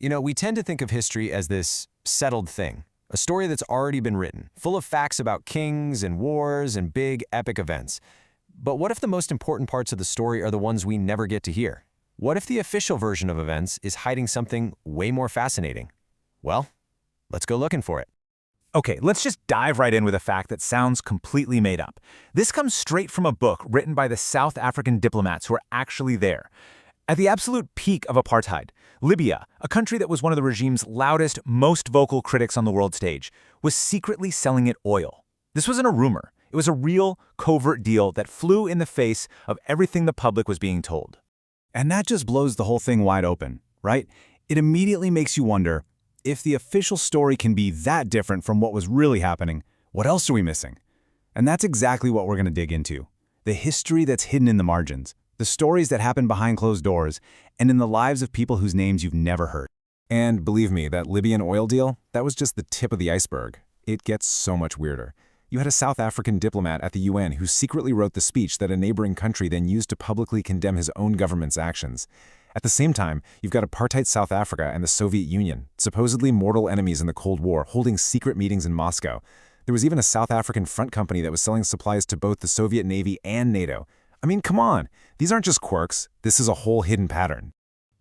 We tend to think of history as this settled thing, a story that's already been written, full of facts about kings and wars and big, epic events. But what if the most important parts of the story are the ones we never get to hear? What if the official version of events is hiding something way more fascinating? Well, let's go looking for it. Okay, let's just dive right in with a fact that sounds completely made up. This comes straight from a book written by the South African diplomats who were actually there. At the absolute peak of apartheid, Libya, a country that was one of the regime's loudest, most vocal critics on the world stage, was secretly selling it oil. This wasn't a rumor. It was a real, covert deal that flew in the face of everything the public was being told. And that just blows the whole thing wide open, right? It immediately makes you wonder, if the official story can be that different from what was really happening, what else are we missing? And that's exactly what we're going to dig into. The history that's hidden in the margins, the stories that happen behind closed doors, and in the lives of people whose names you've never heard. And believe me, that Libyan oil deal, that was just the tip of the iceberg. It gets so much weirder. You had a South African diplomat at the UN who secretly wrote the speech that a neighboring country then used to publicly condemn his own government's actions. At the same time, you've got apartheid South Africa and the Soviet Union, supposedly mortal enemies in the Cold War, holding secret meetings in Moscow. There was even a South African front company that was selling supplies to both the Soviet Navy and NATO. I mean, come on. These aren't just quirks. This is a whole hidden pattern.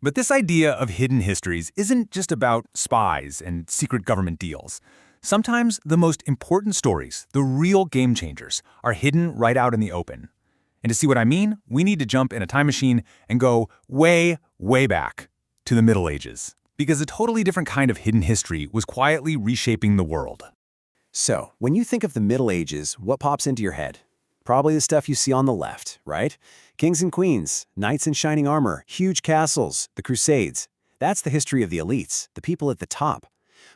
But this idea of hidden histories isn't just about spies and secret government deals. Sometimes the most important stories, the real game changers, are hidden right out in the open. And to see what I mean, we need to jump in a time machine and go way, way back to the Middle Ages. Because a totally different kind of hidden history was quietly reshaping the world. So, when you think of the Middle Ages, what pops into your head? Probably the stuff you see on the left, right? Kings and queens, knights in shining armor, huge castles, the Crusades. That's the history of the elites, the people at the top.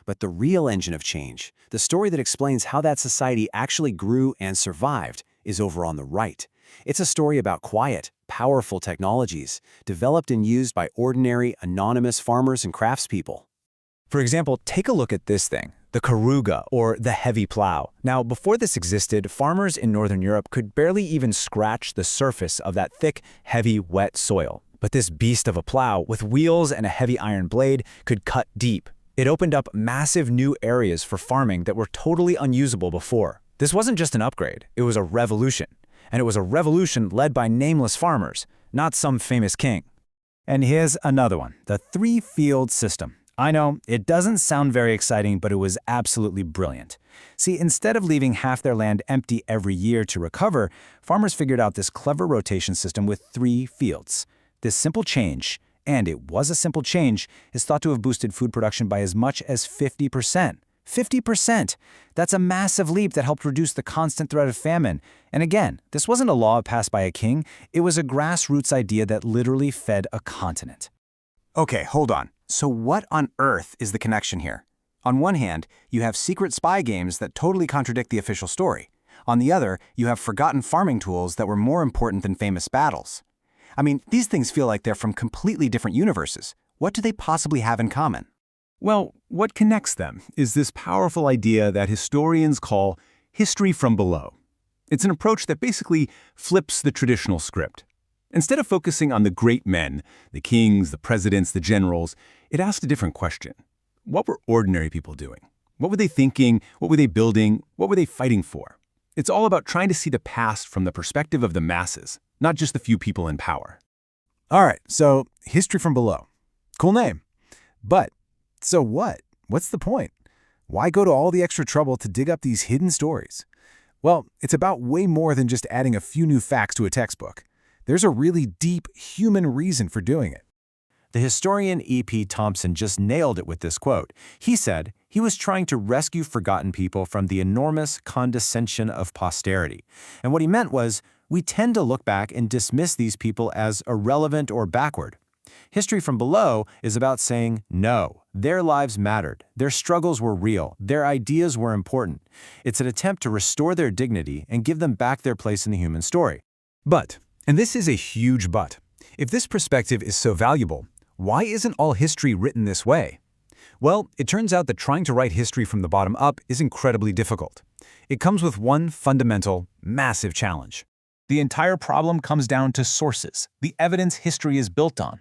But the real engine of change, the story that explains how that society actually grew and survived, is over on the right. It's a story about quiet, powerful technologies, developed and used by ordinary, anonymous farmers and craftspeople. For example, take a look at this thing, the Karuga, or the heavy plow. Now, before this existed, farmers in Northern Europe could barely even scratch the surface of that thick, heavy, wet soil. But this beast of a plow, with wheels and a heavy iron blade, could cut deep. It opened up massive new areas for farming that were totally unusable before. This wasn't just an upgrade, it was a revolution. And it was a revolution led by nameless farmers, not some famous king. And here's another one, the three-field system. I know, it doesn't sound very exciting, but it was absolutely brilliant. See, instead of leaving half their land empty every year to recover, farmers figured out this clever rotation system with 3 fields. This simple change, and it was a simple change, is thought to have boosted food production by as much as 50%. 50%! That's a massive leap that helped reduce the constant threat of famine. And again, this wasn't a law passed by a king, it was a grassroots idea that literally fed a continent. Okay, hold on. So what on earth is the connection here? On one hand, you have secret spy games that totally contradict the official story. On the other, you have forgotten farming tools that were more important than famous battles. I mean, these things feel like they're from completely different universes. What do they possibly have in common? Well, what connects them is this powerful idea that historians call history from below. It's an approach that basically flips the traditional script. Instead of focusing on the great men, the kings, the presidents, the generals, it asked a different question. What were ordinary people doing? What were they thinking? What were they building? What were they fighting for? It's all about trying to see the past from the perspective of the masses, not just the few people in power. All right, so history from below. Cool name. But so what? What's the point? Why go to all the extra trouble to dig up these hidden stories? Well, it's about way more than just adding a few new facts to a textbook. There's a really deep human reason for doing it. The historian E.P. Thompson just nailed it with this quote. He said he was trying to rescue forgotten people from the enormous condescension of posterity. And what he meant was, we tend to look back and dismiss these people as irrelevant or backward. History from below is about saying, no, their lives mattered, their struggles were real, their ideas were important. It's an attempt to restore their dignity and give them back their place in the human story. But, and this is a huge but, if this perspective is so valuable, why isn't all history written this way? Well, it turns out that trying to write history from the bottom up is incredibly difficult. It comes with one fundamental, massive challenge. The entire problem comes down to sources, the evidence history is built on.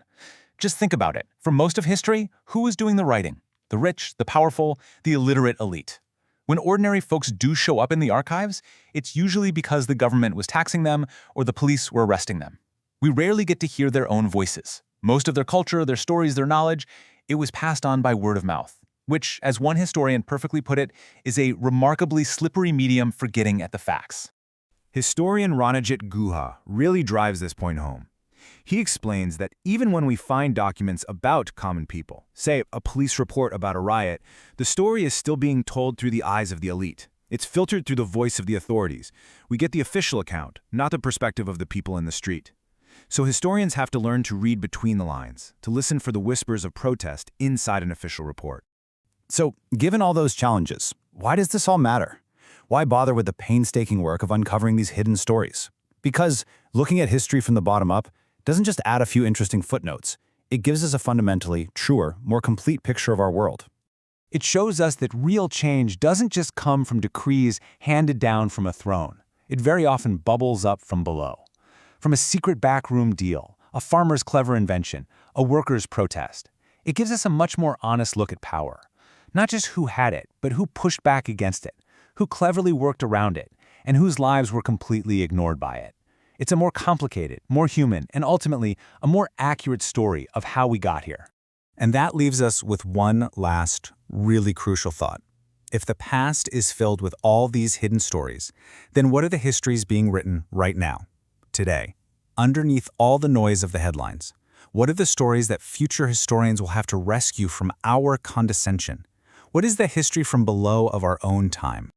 Just think about it. For most of history, who is doing the writing? The rich, the powerful, the illiterate elite. When ordinary folks do show up in the archives, it's usually because the government was taxing them or the police were arresting them. We rarely get to hear their own voices. Most of their culture, their stories, their knowledge, it was passed on by word of mouth, which, as one historian perfectly put it, is a remarkably slippery medium for getting at the facts. Historian Ranajit Guha really drives this point home. He explains that even when we find documents about common people, say a police report about a riot, the story is still being told through the eyes of the elite. It's filtered through the voice of the authorities. We get the official account, not the perspective of the people in the street. So historians have to learn to read between the lines, to listen for the whispers of protest inside an official report. So, given all those challenges, why does this all matter? Why bother with the painstaking work of uncovering these hidden stories? Because looking at history from the bottom up doesn't just add a few interesting footnotes. It gives us a fundamentally truer, more complete picture of our world. It shows us that real change doesn't just come from decrees handed down from a throne. It very often bubbles up from below. From a secret backroom deal, a farmer's clever invention, a worker's protest. It gives us a much more honest look at power. Not just who had it, but who pushed back against it, who cleverly worked around it, and whose lives were completely ignored by it. It's a more complicated, more human, and ultimately a more accurate story of how we got here. And that leaves us with one last, really crucial thought. If the past is filled with all these hidden stories, then what are the histories being written right now, today, underneath all the noise of the headlines? What are the stories that future historians will have to rescue from our condescension? What is the history from below of our own time?